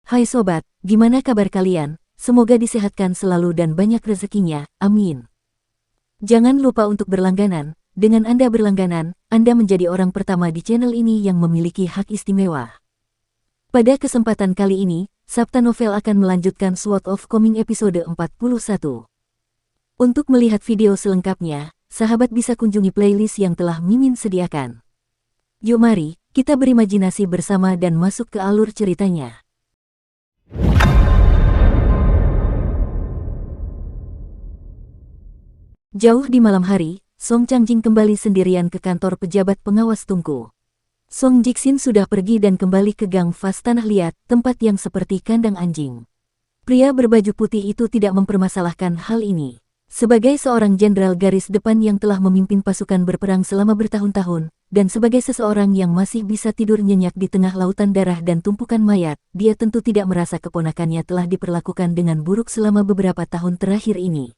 Hai sobat, gimana kabar kalian? Semoga disehatkan selalu dan banyak rezekinya, amin. Jangan lupa untuk berlangganan. Dengan Anda berlangganan, Anda menjadi orang pertama di channel ini yang memiliki hak istimewa. Pada kesempatan kali ini, Sabta Novel akan melanjutkan Sword of Coming episode 41. Untuk melihat video selengkapnya, sahabat bisa kunjungi playlist yang telah Mimin sediakan. Yuk mari, kita berimajinasi bersama dan masuk ke alur ceritanya. Jauh di malam hari, Song Changjing kembali sendirian ke kantor pejabat pengawas Tungku. Song Jiksin sudah pergi dan kembali ke Gang Fas Tanah Liat, tempat yang seperti kandang anjing. Pria berbaju putih itu tidak mempermasalahkan hal ini. Sebagai seorang jenderal garis depan yang telah memimpin pasukan berperang selama bertahun-tahun, dan sebagai seseorang yang masih bisa tidur nyenyak di tengah lautan darah dan tumpukan mayat, dia tentu tidak merasa keponakannya telah diperlakukan dengan buruk selama beberapa tahun terakhir ini.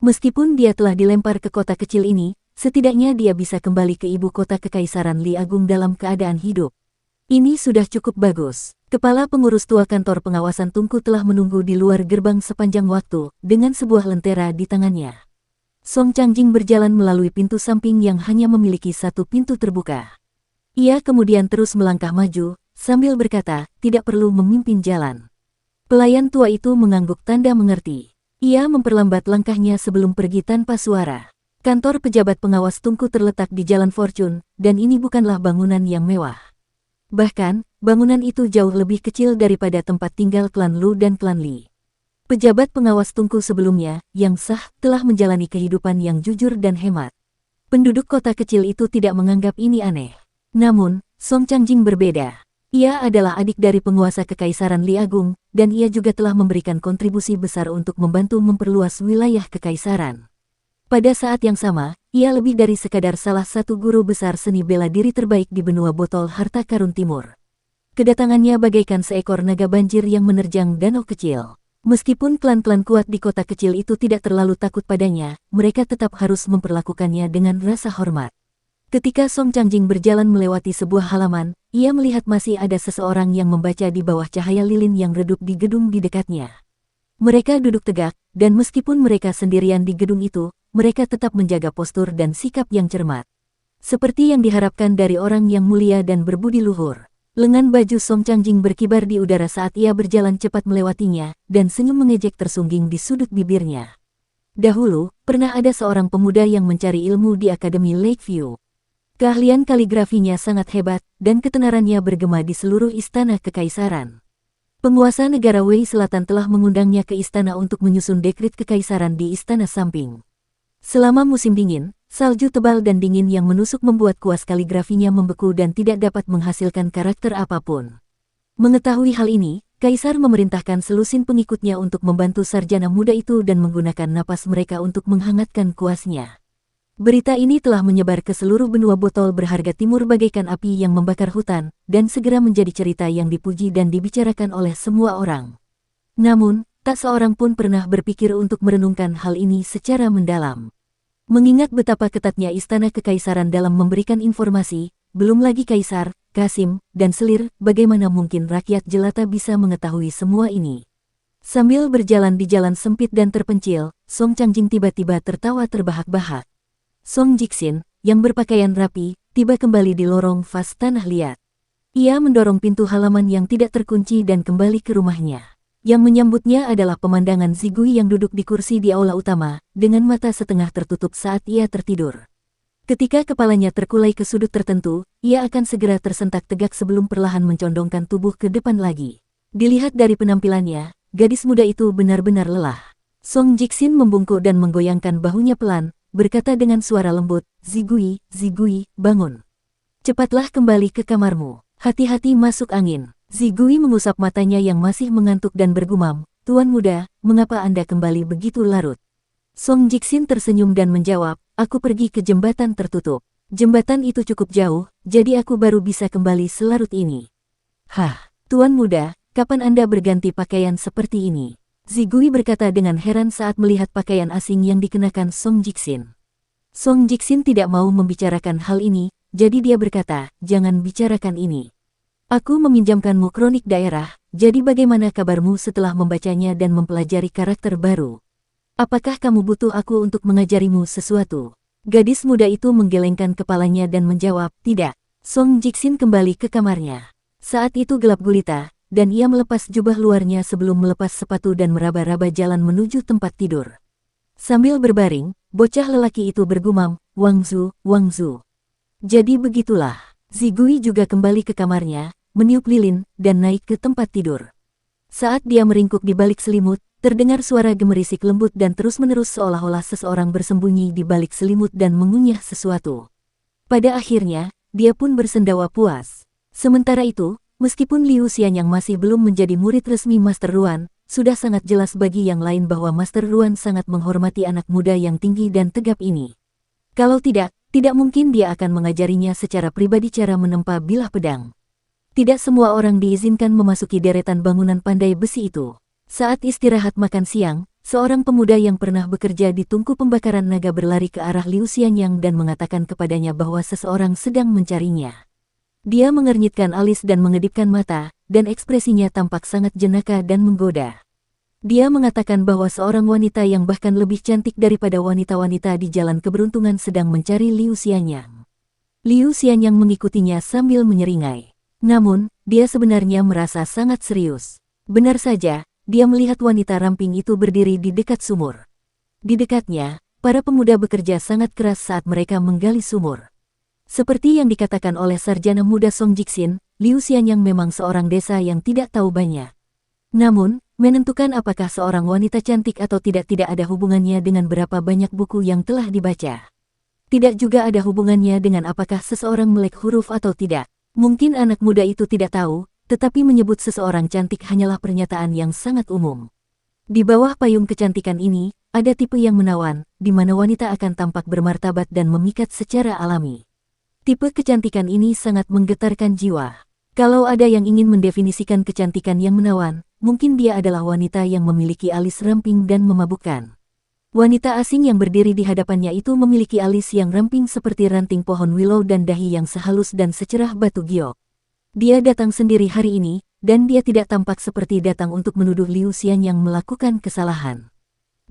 Meskipun dia telah dilempar ke kota kecil ini, setidaknya dia bisa kembali ke ibu kota Kekaisaran Li Agung dalam keadaan hidup. Ini sudah cukup bagus. Kepala pengurus tua kantor pengawasan Tungku telah menunggu di luar gerbang sepanjang waktu, dengan sebuah lentera di tangannya. Song Changjing berjalan melalui pintu samping yang hanya memiliki satu pintu terbuka. Ia kemudian terus melangkah maju, sambil berkata, tidak perlu memimpin jalan. Pelayan tua itu mengangguk tanda mengerti. Ia memperlambat langkahnya sebelum pergi tanpa suara. Kantor pejabat pengawas Tungku terletak di Jalan Fortune, dan ini bukanlah bangunan yang mewah. Bahkan, bangunan itu jauh lebih kecil daripada tempat tinggal klan Lu dan klan Li. Pejabat pengawas Tungku sebelumnya, yang sah, telah menjalani kehidupan yang jujur dan hemat. Penduduk kota kecil itu tidak menganggap ini aneh. Namun, Song Changjing berbeda. Ia adalah adik dari penguasa Kekaisaran Li Agung, dan ia juga telah memberikan kontribusi besar untuk membantu memperluas wilayah kekaisaran. Pada saat yang sama, ia lebih dari sekadar salah satu guru besar seni bela diri terbaik di benua botol harta karun timur. Kedatangannya bagaikan seekor naga banjir yang menerjang danau kecil. Meskipun klan-klan kuat di kota kecil itu tidak terlalu takut padanya, mereka tetap harus memperlakukannya dengan rasa hormat. Ketika Song Changjing berjalan melewati sebuah halaman, ia melihat masih ada seseorang yang membaca di bawah cahaya lilin yang redup di gedung di dekatnya. Mereka duduk tegak, dan meskipun mereka sendirian di gedung itu, mereka tetap menjaga postur dan sikap yang cermat. Seperti yang diharapkan dari orang yang mulia dan berbudi luhur. Lengan baju Song Changjing berkibar di udara saat ia berjalan cepat melewatinya, dan senyum mengejek tersungging di sudut bibirnya. Dahulu, pernah ada seorang pemuda yang mencari ilmu di Akademi Lakeview. Keahlian kaligrafinya sangat hebat, dan ketenarannya bergema di seluruh istana kekaisaran. Penguasa negara Wei Selatan telah mengundangnya ke istana untuk menyusun dekrit kekaisaran di istana samping. Selama musim dingin, salju tebal dan dingin yang menusuk membuat kuas kaligrafinya membeku dan tidak dapat menghasilkan karakter apapun. Mengetahui hal ini, Kaisar memerintahkan selusin pengikutnya untuk membantu sarjana muda itu dan menggunakan napas mereka untuk menghangatkan kuasnya. Berita ini telah menyebar ke seluruh benua botol berharga timur bagaikan api yang membakar hutan, dan segera menjadi cerita yang dipuji dan dibicarakan oleh semua orang. Namun, tak seorang pun pernah berpikir untuk merenungkan hal ini secara mendalam. Mengingat betapa ketatnya istana kekaisaran dalam memberikan informasi, belum lagi Kaisar, Kasim, dan Selir, bagaimana mungkin rakyat jelata bisa mengetahui semua ini? Sambil berjalan di jalan sempit dan terpencil, Song Changjing tiba-tiba tertawa terbahak-bahak. Song Jiksin, yang berpakaian rapi, tiba kembali di lorong Fas Tanah Liat. Ia mendorong pintu halaman yang tidak terkunci dan kembali ke rumahnya. Yang menyambutnya adalah pemandangan Zigui yang duduk di kursi di aula utama, dengan mata setengah tertutup saat ia tertidur. Ketika kepalanya terkulai ke sudut tertentu, ia akan segera tersentak tegak sebelum perlahan mencondongkan tubuh ke depan lagi. Dilihat dari penampilannya, gadis muda itu benar-benar lelah. Song Jiksin membungkuk dan menggoyangkan bahunya pelan, berkata dengan suara lembut, Zigui, Zigui, bangun. Cepatlah kembali ke kamarmu. Hati-hati masuk angin. Zigui mengusap matanya yang masih mengantuk dan bergumam, Tuan muda, mengapa Anda kembali begitu larut? Song Jiksin tersenyum dan menjawab, aku pergi ke jembatan tertutup. Jembatan itu cukup jauh, jadi aku baru bisa kembali selarut ini. Hah, Tuan muda, kapan Anda berganti pakaian seperti ini? Zigui berkata dengan heran saat melihat pakaian asing yang dikenakan Song Jiksin. Song Jiksin tidak mau membicarakan hal ini, jadi dia berkata, jangan bicarakan ini. Aku meminjamkanmu kronik daerah, jadi bagaimana kabarmu setelah membacanya dan mempelajari karakter baru? Apakah kamu butuh aku untuk mengajarimu sesuatu? Gadis muda itu menggelengkan kepalanya dan menjawab, tidak. Song Jiksin kembali ke kamarnya. Saat itu gelap gulita, dan ia melepas jubah luarnya sebelum melepas sepatu dan meraba-raba jalan menuju tempat tidur. Sambil berbaring, bocah lelaki itu bergumam, Wangzu, Wangzu. Jadi begitulah. Zigui juga kembali ke kamarnya, meniup lilin, dan naik ke tempat tidur. Saat dia meringkuk di balik selimut, terdengar suara gemerisik lembut dan terus-menerus seolah-olah seseorang bersembunyi di balik selimut dan mengunyah sesuatu. Pada akhirnya, dia pun bersendawa puas. Sementara itu, meskipun Liu Xian yang masih belum menjadi murid resmi Master Ruan, sudah sangat jelas bagi yang lain bahwa Master Ruan sangat menghormati anak muda yang tinggi dan tegap ini. Kalau tidak mungkin dia akan mengajarinya secara pribadi cara menempa bilah pedang. Tidak semua orang diizinkan memasuki deretan bangunan pandai besi itu. Saat istirahat makan siang, seorang pemuda yang pernah bekerja di tungku pembakaran naga berlari ke arah Liu Xianyang dan mengatakan kepadanya bahwa seseorang sedang mencarinya. Dia mengernyitkan alis dan mengedipkan mata, dan ekspresinya tampak sangat jenaka dan menggoda. Dia mengatakan bahwa seorang wanita yang bahkan lebih cantik daripada wanita-wanita di jalan keberuntungan sedang mencari Liu Xianyang. Liu Xianyang mengikutinya sambil menyeringai. Namun, dia sebenarnya merasa sangat serius. Benar saja, dia melihat wanita ramping itu berdiri di dekat sumur. Di dekatnya, para pemuda bekerja sangat keras saat mereka menggali sumur. Seperti yang dikatakan oleh sarjana muda Song Jiksin, Liu Xianyang memang seorang desa yang tidak tahu banyak. Namun, menentukan apakah seorang wanita cantik atau tidak ada hubungannya dengan berapa banyak buku yang telah dibaca. Tidak juga ada hubungannya dengan apakah seseorang melek huruf atau tidak. Mungkin anak muda itu tidak tahu, tetapi menyebut seseorang cantik hanyalah pernyataan yang sangat umum. Di bawah payung kecantikan ini, ada tipe yang menawan, di mana wanita akan tampak bermartabat dan memikat secara alami. Tipe kecantikan ini sangat menggetarkan jiwa. Kalau ada yang ingin mendefinisikan kecantikan yang menawan, mungkin dia adalah wanita yang memiliki alis ramping dan memabukkan. Wanita asing yang berdiri di hadapannya itu memiliki alis yang ramping seperti ranting pohon willow dan dahi yang sehalus dan secerah batu giok. Dia datang sendiri hari ini, dan dia tidak tampak seperti datang untuk menuduh Liu Xian yang melakukan kesalahan.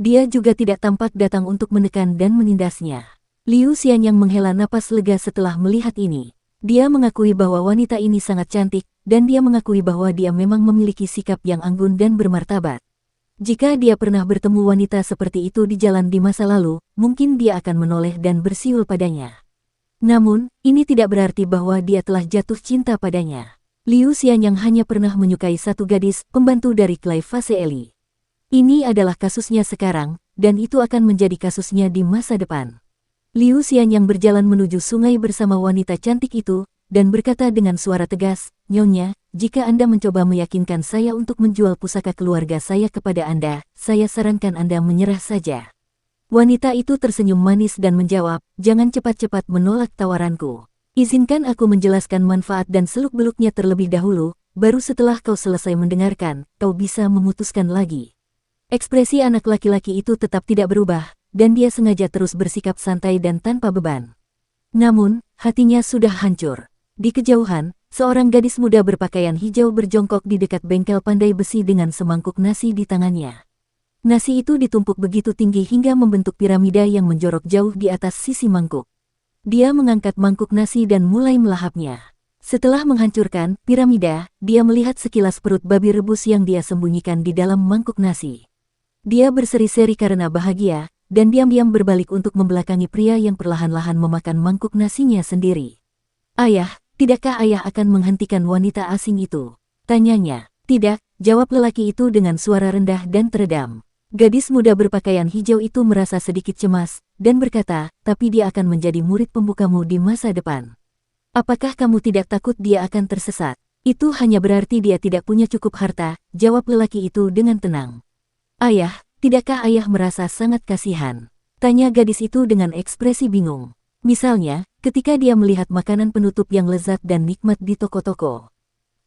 Dia juga tidak tampak datang untuk menekan dan menindasnya. Liu Xian yang menghela napas lega setelah melihat ini. Dia mengakui bahwa wanita ini sangat cantik, dan dia mengakui bahwa dia memang memiliki sikap yang anggun dan bermartabat. Jika dia pernah bertemu wanita seperti itu di jalan di masa lalu, mungkin dia akan menoleh dan bersiul padanya. Namun, ini tidak berarti bahwa dia telah jatuh cinta padanya. Liu Xian yang hanya pernah menyukai satu gadis, pembantu dari Clive Vaseeli. Ini adalah kasusnya sekarang, dan itu akan menjadi kasusnya di masa depan. Liu Xian yang berjalan menuju sungai bersama wanita cantik itu, dan berkata dengan suara tegas, "Nyonya, jika Anda mencoba meyakinkan saya untuk menjual pusaka keluarga saya kepada Anda, saya sarankan Anda menyerah saja." Wanita itu tersenyum manis dan menjawab, "Jangan cepat-cepat menolak tawaranku. Izinkan aku menjelaskan manfaat dan seluk-beluknya terlebih dahulu, baru setelah kau selesai mendengarkan, kau bisa memutuskan lagi." Ekspresi anak laki-laki itu tetap tidak berubah, dan dia sengaja terus bersikap santai dan tanpa beban. Namun, hatinya sudah hancur. Di kejauhan, seorang gadis muda berpakaian hijau berjongkok di dekat bengkel pandai besi dengan semangkuk nasi di tangannya. Nasi itu ditumpuk begitu tinggi hingga membentuk piramida yang menjorok jauh di atas sisi mangkuk. Dia mengangkat mangkuk nasi dan mulai melahapnya. Setelah menghancurkan piramida, dia melihat sekilas perut babi rebus yang dia sembunyikan di dalam mangkuk nasi. Dia berseri-seri karena bahagia, dan diam-diam berbalik untuk membelakangi pria yang perlahan-lahan memakan mangkuk nasinya sendiri. "Ayah, tidakkah ayah akan menghentikan wanita asing itu?" tanyanya. "Tidak," jawab lelaki itu dengan suara rendah dan teredam. Gadis muda berpakaian hijau itu merasa sedikit cemas, dan berkata, "Tapi dia akan menjadi murid pembukamu di masa depan. Apakah kamu tidak takut dia akan tersesat?" "Itu hanya berarti dia tidak punya cukup harta," jawab lelaki itu dengan tenang. "Ayah, tidakkah ayah merasa sangat kasihan?" tanya gadis itu dengan ekspresi bingung. Misalnya, ketika dia melihat makanan penutup yang lezat dan nikmat di toko-toko.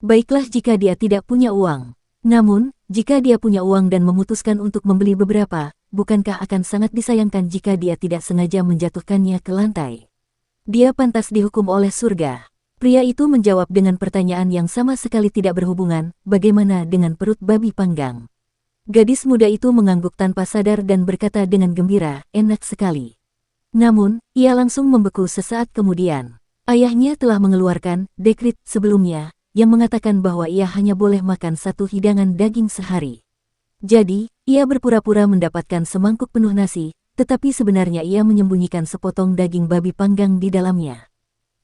Baiklah jika dia tidak punya uang. Namun, jika dia punya uang dan memutuskan untuk membeli beberapa, bukankah akan sangat disayangkan jika dia tidak sengaja menjatuhkannya ke lantai? Dia pantas dihukum oleh surga. Pria itu menjawab dengan pertanyaan yang sama sekali tidak berhubungan, bagaimana dengan perut babi panggang? Gadis muda itu mengangguk tanpa sadar dan berkata dengan gembira, enak sekali. Namun, ia langsung membeku sesaat kemudian. Ayahnya telah mengeluarkan dekret sebelumnya, yang mengatakan bahwa ia hanya boleh makan satu hidangan daging sehari. Jadi, ia berpura-pura mendapatkan semangkuk penuh nasi, tetapi sebenarnya ia menyembunyikan sepotong daging babi panggang di dalamnya.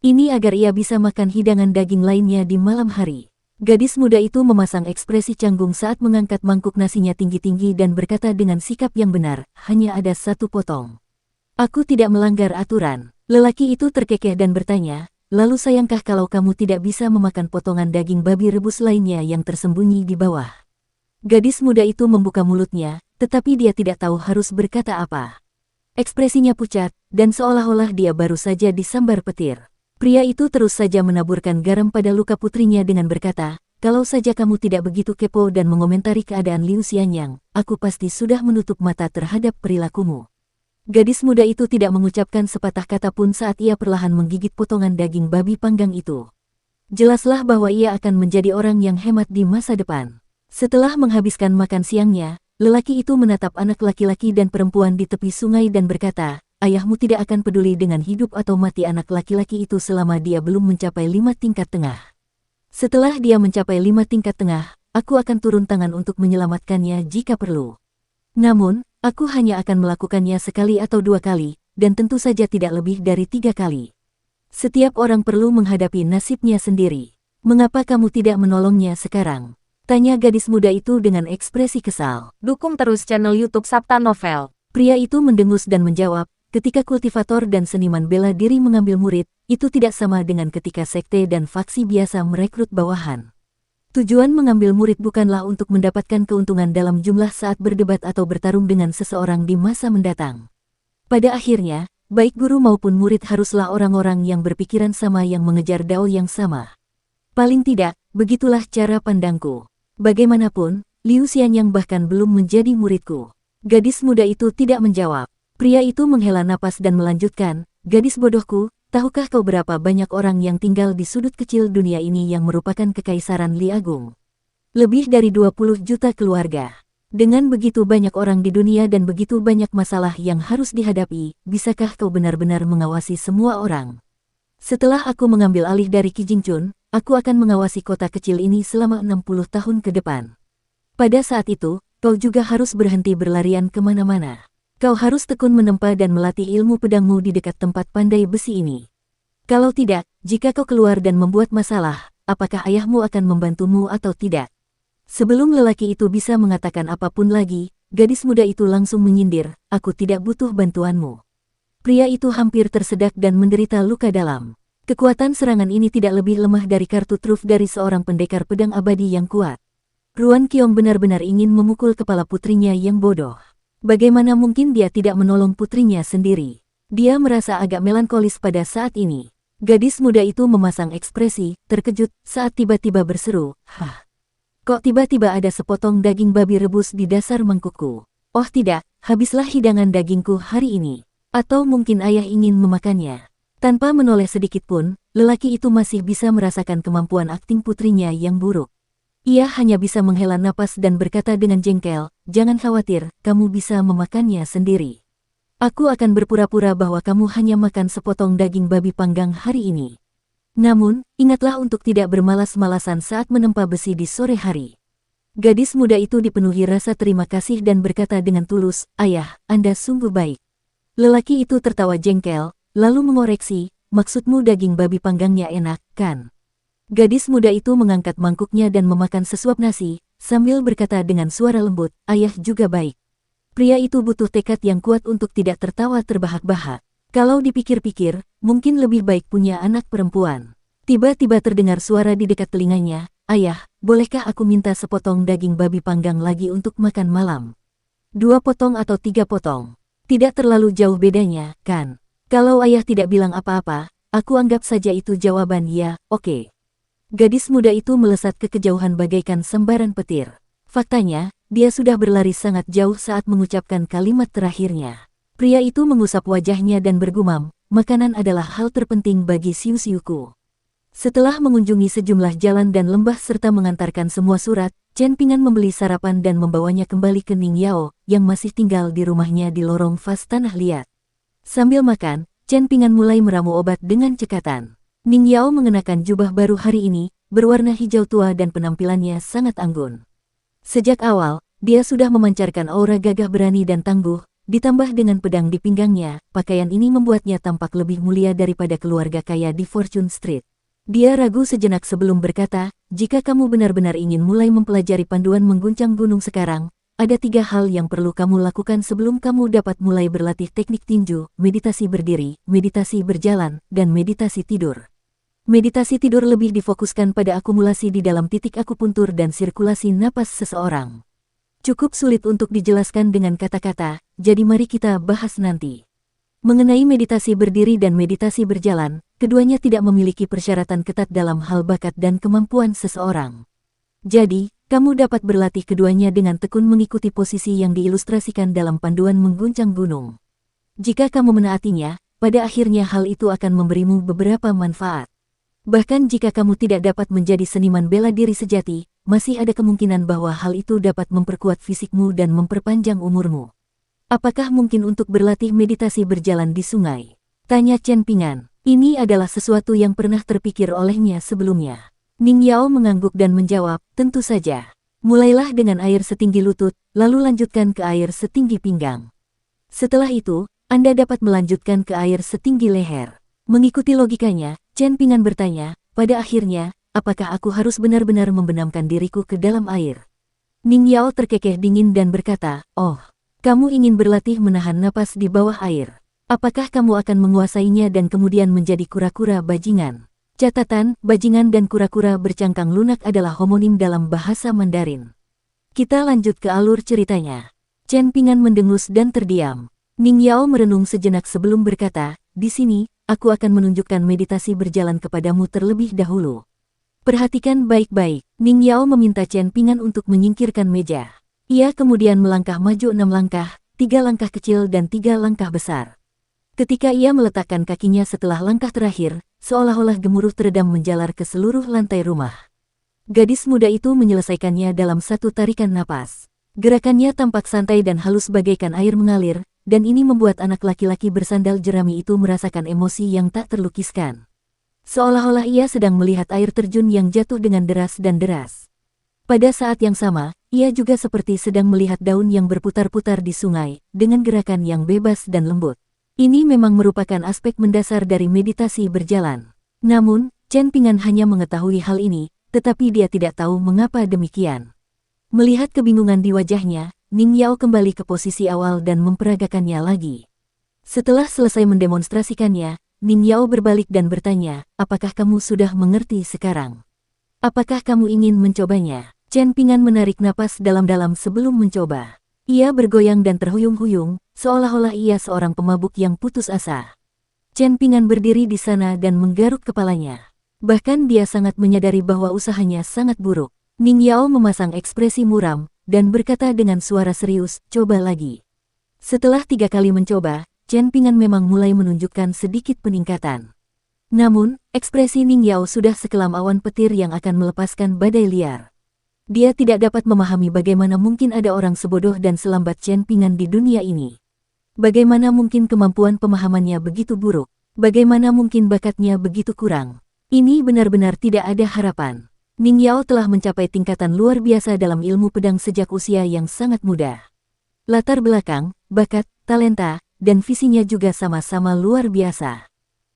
Ini agar ia bisa makan hidangan daging lainnya di malam hari. Gadis muda itu memasang ekspresi canggung saat mengangkat mangkuk nasinya tinggi-tinggi dan berkata dengan sikap yang benar, hanya ada satu potong. Aku tidak melanggar aturan. Lelaki itu terkekeh dan bertanya, lalu sayangkah kalau kamu tidak bisa memakan potongan daging babi rebus lainnya yang tersembunyi di bawah? Gadis muda itu membuka mulutnya, tetapi dia tidak tahu harus berkata apa. Ekspresinya pucat, dan seolah-olah dia baru saja disambar petir. Pria itu terus saja menaburkan garam pada luka putrinya dengan berkata, kalau saja kamu tidak begitu kepo dan mengomentari keadaan Liu Xianyang, aku pasti sudah menutup mata terhadap perilakumu. Gadis muda itu tidak mengucapkan sepatah kata pun saat ia perlahan menggigit potongan daging babi panggang itu. Jelaslah bahwa ia akan menjadi orang yang hemat di masa depan. Setelah menghabiskan makan siangnya, lelaki itu menatap anak laki-laki dan perempuan di tepi sungai dan berkata, ayahmu tidak akan peduli dengan hidup atau mati anak laki-laki itu selama dia belum mencapai 5 tingkat tengah. Setelah dia mencapai 5 tingkat tengah, aku akan turun tangan untuk menyelamatkannya jika perlu. Namun, aku hanya akan melakukannya sekali atau 2 kali, dan tentu saja tidak lebih dari 3 kali. Setiap orang perlu menghadapi nasibnya sendiri. Mengapa kamu tidak menolongnya sekarang? Tanya gadis muda itu dengan ekspresi kesal. Dukung terus channel YouTube Sabta Novel. Pria itu mendengus dan menjawab, ketika kultivator dan seniman bela diri mengambil murid, itu tidak sama dengan ketika sekte dan faksi biasa merekrut bawahan. Tujuan mengambil murid bukanlah untuk mendapatkan keuntungan dalam jumlah saat berdebat atau bertarung dengan seseorang di masa mendatang. Pada akhirnya, baik guru maupun murid haruslah orang-orang yang berpikiran sama yang mengejar dao yang sama. Paling tidak, begitulah cara pandangku. Bagaimanapun, Liu Xianyang bahkan belum menjadi muridku. Gadis muda itu tidak menjawab. Pria itu menghela napas dan melanjutkan, gadis bodohku, tahukah kau berapa banyak orang yang tinggal di sudut kecil dunia ini yang merupakan kekaisaran Li Agung? Lebih dari 20 juta keluarga. Dengan begitu banyak orang di dunia dan begitu banyak masalah yang harus dihadapi, bisakah kau benar-benar mengawasi semua orang? Setelah aku mengambil alih dari Qi Jingchun, aku akan mengawasi kota kecil ini selama 60 tahun ke depan. Pada saat itu, kau juga harus berhenti berlarian kemana-mana. Kau harus tekun menempa dan melatih ilmu pedangmu di dekat tempat pandai besi ini. Kalau tidak, jika kau keluar dan membuat masalah, apakah ayahmu akan membantumu atau tidak? Sebelum lelaki itu bisa mengatakan apapun lagi, gadis muda itu langsung menyindir, aku tidak butuh bantuanmu. Pria itu hampir tersedak dan menderita luka dalam. Kekuatan serangan ini tidak lebih lemah dari kartu truf dari seorang pendekar pedang abadi yang kuat. Ruan Qiong benar-benar ingin memukul kepala putrinya yang bodoh. Bagaimana mungkin dia tidak menolong putrinya sendiri? Dia merasa agak melankolis pada saat ini. Gadis muda itu memasang ekspresi terkejut saat tiba-tiba berseru, "Hah? Kok tiba-tiba ada sepotong daging babi rebus di dasar mangkukku? Oh tidak, habislah hidangan dagingku hari ini. Atau mungkin ayah ingin memakannya." Tanpa menoleh sedikit pun, lelaki itu masih bisa merasakan kemampuan akting putrinya yang buruk. Ia hanya bisa menghela napas dan berkata dengan jengkel, jangan khawatir, kamu bisa memakannya sendiri. Aku akan berpura-pura bahwa kamu hanya makan sepotong daging babi panggang hari ini. Namun, ingatlah untuk tidak bermalas-malasan saat menempa besi di sore hari. Gadis muda itu dipenuhi rasa terima kasih dan berkata dengan tulus, ayah, Anda sungguh baik. Lelaki itu tertawa jengkel, lalu mengoreksi, maksudmu daging babi panggangnya enak, kan? Gadis muda itu mengangkat mangkuknya dan memakan sesuap nasi, sambil berkata dengan suara lembut, ayah juga baik. Pria itu butuh tekad yang kuat untuk tidak tertawa terbahak-bahak. Kalau dipikir-pikir, mungkin lebih baik punya anak perempuan. Tiba-tiba terdengar suara di dekat telinganya, ayah, bolehkah aku minta sepotong daging babi panggang lagi untuk makan malam? 2 potong atau 3 potong? Tidak terlalu jauh bedanya, kan? Kalau ayah tidak bilang apa-apa, aku anggap saja itu jawaban ya, oke. Gadis muda itu melesat ke kejauhan bagaikan sambaran petir. Faktanya, dia sudah berlari sangat jauh saat mengucapkan kalimat terakhirnya. Pria itu mengusap wajahnya dan bergumam, makanan adalah hal terpenting bagi siu-siuku. Setelah mengunjungi sejumlah jalan dan lembah serta mengantarkan semua surat, Chen Ping'an membeli sarapan dan membawanya kembali ke Ning Yao, yang masih tinggal di rumahnya di lorong Vas Tanah Liat. Sambil makan, Chen Ping'an mulai meramu obat dengan cekatan. Ning Yao mengenakan jubah baru hari ini, berwarna hijau tua dan penampilannya sangat anggun. Sejak awal, dia sudah memancarkan aura gagah berani dan tangguh, ditambah dengan pedang di pinggangnya, pakaian ini membuatnya tampak lebih mulia daripada keluarga kaya di Fortune Street. Dia ragu sejenak sebelum berkata, jika kamu benar-benar ingin mulai mempelajari panduan mengguncang gunung sekarang, ada 3 hal yang perlu kamu lakukan sebelum kamu dapat mulai berlatih teknik tinju, meditasi berdiri, meditasi berjalan, dan meditasi tidur. Meditasi tidur lebih difokuskan pada akumulasi di dalam titik akupuntur dan sirkulasi napas seseorang. Cukup sulit untuk dijelaskan dengan kata-kata, jadi mari kita bahas nanti. Mengenai meditasi berdiri dan meditasi berjalan, keduanya tidak memiliki persyaratan ketat dalam hal bakat dan kemampuan seseorang. Jadi, kamu dapat berlatih keduanya dengan tekun mengikuti posisi yang diilustrasikan dalam panduan mengguncang gunung. Jika kamu menaatinya, pada akhirnya hal itu akan memberimu beberapa manfaat. Bahkan jika kamu tidak dapat menjadi seniman bela diri sejati, masih ada kemungkinan bahwa hal itu dapat memperkuat fisikmu dan memperpanjang umurmu. Apakah mungkin untuk berlatih meditasi berjalan di sungai? Tanya Chen Ping'an. Ini adalah sesuatu yang pernah terpikir olehnya sebelumnya. Ning Yao mengangguk dan menjawab, tentu saja. Mulailah dengan air setinggi lutut, lalu lanjutkan ke air setinggi pinggang. Setelah itu, Anda dapat melanjutkan ke air setinggi leher. Mengikuti logikanya, Chen Ping'an bertanya, pada akhirnya, apakah aku harus benar-benar membenamkan diriku ke dalam air? Ning Yao terkekeh dingin dan berkata, oh. Kamu ingin berlatih menahan napas di bawah air. Apakah kamu akan menguasainya dan kemudian menjadi kura-kura bajingan? Catatan, bajingan dan kura-kura bercangkang lunak adalah homonim dalam bahasa Mandarin. Kita lanjut ke alur ceritanya. Chen Ping'an mendengus dan terdiam. Ning Yao merenung sejenak sebelum berkata, di sini, aku akan menunjukkan meditasi berjalan kepadamu terlebih dahulu. Perhatikan baik-baik. Ning Yao meminta Chen Ping'an untuk menyingkirkan meja. Ia kemudian melangkah maju 6 langkah, 3 langkah kecil dan 3 langkah besar. Ketika ia meletakkan kakinya setelah langkah terakhir, seolah-olah gemuruh teredam menjalar ke seluruh lantai rumah. Gadis muda itu menyelesaikannya dalam satu tarikan napas. Gerakannya tampak santai dan halus bagaikan air mengalir, dan ini membuat anak laki-laki bersandal jerami itu merasakan emosi yang tak terlukiskan. Seolah-olah ia sedang melihat air terjun yang jatuh dengan deras dan deras. Pada saat yang sama, ia juga seperti sedang melihat daun yang berputar-putar di sungai, dengan gerakan yang bebas dan lembut. Ini memang merupakan aspek mendasar dari meditasi berjalan. Namun, Chen Ping'an hanya mengetahui hal ini, tetapi dia tidak tahu mengapa demikian. Melihat kebingungan di wajahnya, Ning Yao kembali ke posisi awal dan memperagakannya lagi. Setelah selesai mendemonstrasikannya, Ning Yao berbalik dan bertanya, apakah kamu sudah mengerti sekarang? Apakah kamu ingin mencobanya? Chen Ping'an menarik napas dalam-dalam sebelum mencoba. Ia bergoyang dan terhuyung-huyung, seolah-olah ia seorang pemabuk yang putus asa. Chen Ping'an berdiri di sana dan menggaruk kepalanya. Bahkan dia sangat menyadari bahwa usahanya sangat buruk. Ning Yao memasang ekspresi muram, dan berkata dengan suara serius, coba lagi. Setelah 3 kali mencoba, Chen Ping'an memang mulai menunjukkan sedikit peningkatan. Namun, ekspresi Ning Yao sudah sekelam awan petir yang akan melepaskan badai liar. Dia tidak dapat memahami bagaimana mungkin ada orang sebodoh dan selambat Chen Ping'an di dunia ini. Bagaimana mungkin kemampuan pemahamannya begitu buruk? Bagaimana mungkin bakatnya begitu kurang? Ini benar-benar tidak ada harapan. Ning Yao telah mencapai tingkatan luar biasa dalam ilmu pedang sejak usia yang sangat muda. Latar belakang, bakat, talenta, dan visinya juga sama-sama luar biasa.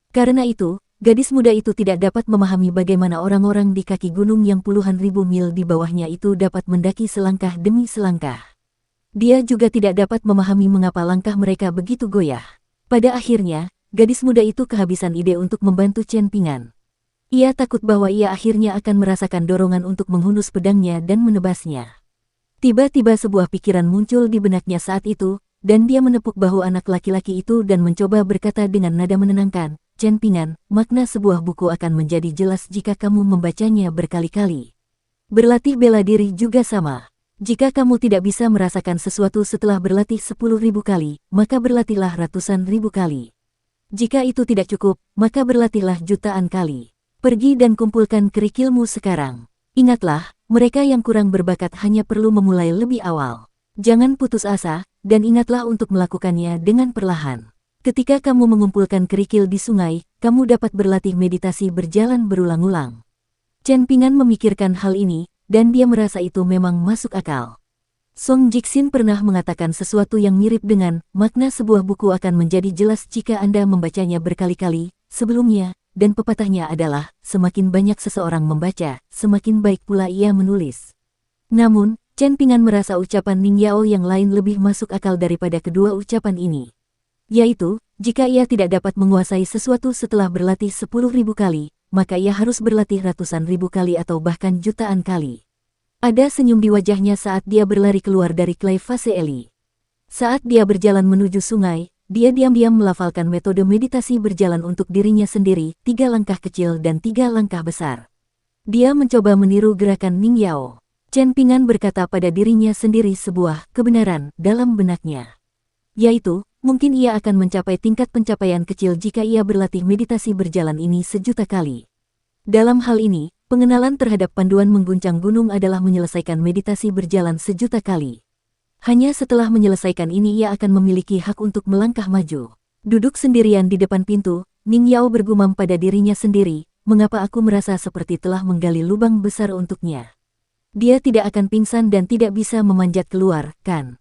Karena itu, gadis muda itu tidak dapat memahami bagaimana orang-orang di kaki gunung yang puluhan ribu mil di bawahnya itu dapat mendaki selangkah demi selangkah. Dia juga tidak dapat memahami mengapa langkah mereka begitu goyah. Pada akhirnya, gadis muda itu kehabisan ide untuk membantu Chen Ping'an. Ia takut bahwa ia akhirnya akan merasakan dorongan untuk menghunus pedangnya dan menebasnya. Tiba-tiba sebuah pikiran muncul di benaknya saat itu, dan dia menepuk bahu anak laki-laki itu dan mencoba berkata dengan nada menenangkan, Chen Ping'an, makna sebuah buku akan menjadi jelas jika kamu membacanya berkali-kali. Berlatih bela diri juga sama. Jika kamu tidak bisa merasakan sesuatu setelah berlatih 10.000 kali, maka berlatihlah ratusan ribu kali. Jika itu tidak cukup, maka berlatihlah jutaan kali. Pergi dan kumpulkan kerikilmu sekarang. Ingatlah, mereka yang kurang berbakat hanya perlu memulai lebih awal. Jangan putus asa, dan ingatlah untuk melakukannya dengan perlahan. Ketika kamu mengumpulkan kerikil di sungai, kamu dapat berlatih meditasi berjalan berulang-ulang. Chen Ping'an memikirkan hal ini, dan dia merasa itu memang masuk akal. Song Jixin pernah mengatakan sesuatu yang mirip dengan, makna sebuah buku akan menjadi jelas jika Anda membacanya berkali-kali sebelumnya, dan pepatahnya adalah, semakin banyak seseorang membaca, semakin baik pula ia menulis. Namun, Chen Ping'an merasa ucapan Ning Yao yang lain lebih masuk akal daripada kedua ucapan ini. Yaitu, jika ia tidak dapat menguasai sesuatu setelah berlatih 10.000 kali, maka ia harus berlatih ratusan ribu kali atau bahkan jutaan kali. Ada senyum di wajahnya saat dia berlari keluar dari Clay Fase Eli. Saat dia berjalan menuju sungai, dia diam-diam melafalkan metode meditasi berjalan untuk dirinya sendiri, 3 langkah kecil dan 3 langkah besar. Dia mencoba meniru gerakan Ning Yao. Chen Ping'an berkata pada dirinya sendiri sebuah kebenaran dalam benaknya. Yaitu, mungkin ia akan mencapai tingkat pencapaian kecil jika ia berlatih meditasi berjalan ini 1.000.000 kali. Dalam hal ini, pengenalan terhadap panduan mengguncang gunung adalah menyelesaikan meditasi berjalan 1.000.000 kali. Hanya setelah menyelesaikan ini ia akan memiliki hak untuk melangkah maju. Duduk sendirian di depan pintu, Ning Yao bergumam pada dirinya sendiri, mengapa aku merasa seperti telah menggali lubang besar untuknya. Dia tidak akan pingsan dan tidak bisa memanjat keluar, kan?